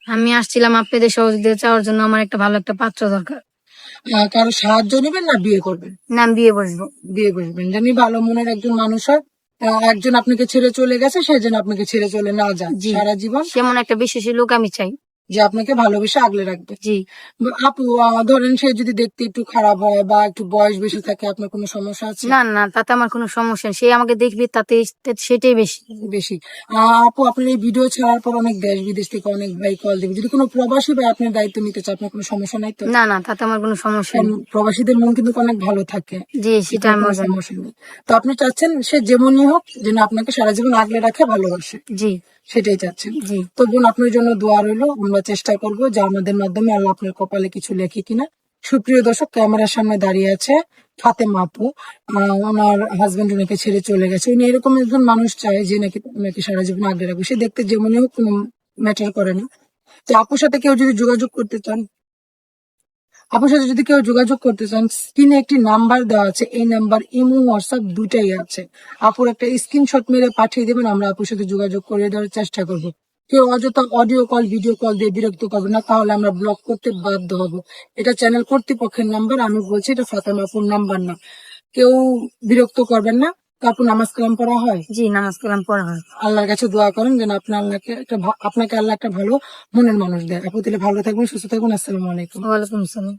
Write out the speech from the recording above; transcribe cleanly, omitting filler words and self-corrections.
আমি আসছিলাম আপনাদের সহযোগিতা চাওয়ার জন্য। আমার একটা ভালো একটা পাত্র দরকার। কারো সাহায্য নেবেন না বিয়ে করবেন? না, আমি বিয়ে বসবো। বিয়ে করবেন, জানি ভালো মনের একজন মানুষ হয়। একজন আপনাকে ছেড়ে চলে গেছে, সেই জন্য আপনাকে ছেড়ে চলে না যায় জি, সারা জীবন, সেমন একটা বিশ্বাসী লোক আমি চাই। যে আপনাকে ভালোবেসে আগলে রাখবে। জি আপু, ধরেন সে যদি দেখতে একটু খারাপ হয় বা একটু বয়স বেশি থাকে, আপনার কোনো সমস্যা আছে? না না, তাতে আমার কোনো সমস্যা নেই। সে আমাকে দেখবে তাতে সেটাই বেশি। বেশি। আপু, আপনার এই ভিডিও ছাড়ার পর অনেক দেশ বিদেশ থেকে অনেক ভাই কল দেবে, যদি কোনো প্রবাসী ভাই আপনার দায়িত্ব নিতে চায়, আপনার কোনো সমস্যা নাই তো? না না, তাতে আমার কোনো সমস্যা কারণ নেই। প্রবাসীদের মন কিন্তু অনেক ভালো থাকে, জি, সেটা এটার আমি কোনো জানি। সমস্যা নেই। তো আপনি চাচ্ছেন সে যেমনই হোক যেন আপনাকে সারা জীবন আগলে রাখে, ভালোবাসে, জি সেটাই চাচ্ছেন। জি। তো বোন, আপনার জন্য দোয়া রইলো। আমরা চেষ্টা করবো যে আমাদের মাধ্যমে আল্লাহ আপনার কপালে কিছু লেখে কিনা। সুপ্রিয় দর্শক, ক্যামেরার সামনে দাঁড়িয়ে আছে ফাতেমা আপু। ওনার হাজবেন্ড ওনাকে ছেড়ে চলে গেছে। উনি এরকম একজন মানুষ চায় যে নাকি ওনাকে সারা জীবন আগলে রাখবে। সে দেখতে যেমনই হোক, কোনো ম্যাটার করে না। তো আপুর সাথে কেউ যদি যোগাযোগ করতে চান, স্ক্রিনে একটি নাম্বার দেওয়া আছে। এই নাম্বার ইমো হোয়াটসঅ্যাপ দুটাই আছে। আপুর একটা স্ক্রিনশট মেরে পাঠিয়ে দেবেন, আমরা আপুর সাথে যোগাযোগ করে দেওয়ার চেষ্টা করব। কেউ অযথা অডিও কল ভিডিও কল দিয়ে বিরক্ত করবে না, তাহলে আমরা ব্লক করতে বাধ্য হব। এটা চ্যানেল কর্তৃপক্ষের নাম্বার, আমি বলছি এটা ফাতেমা আপুর নাম্বার না। কেউ বিরক্ত করবেন না। তো আপু, নামাজ কালাম পড়া হয়? জি, নামাজ কালাম পড়া হয়। আল্লাহর কাছে দোয়া করেন যেন আপনাকে আল্লাহ একটা ভালো মনের মানুষ দেয়। আপু, তাহলে ভালো থাকবেন, সুস্থ থাকবেন। আসসালামু আলাইকুম। ওয়ালাইকুম আসসালাম।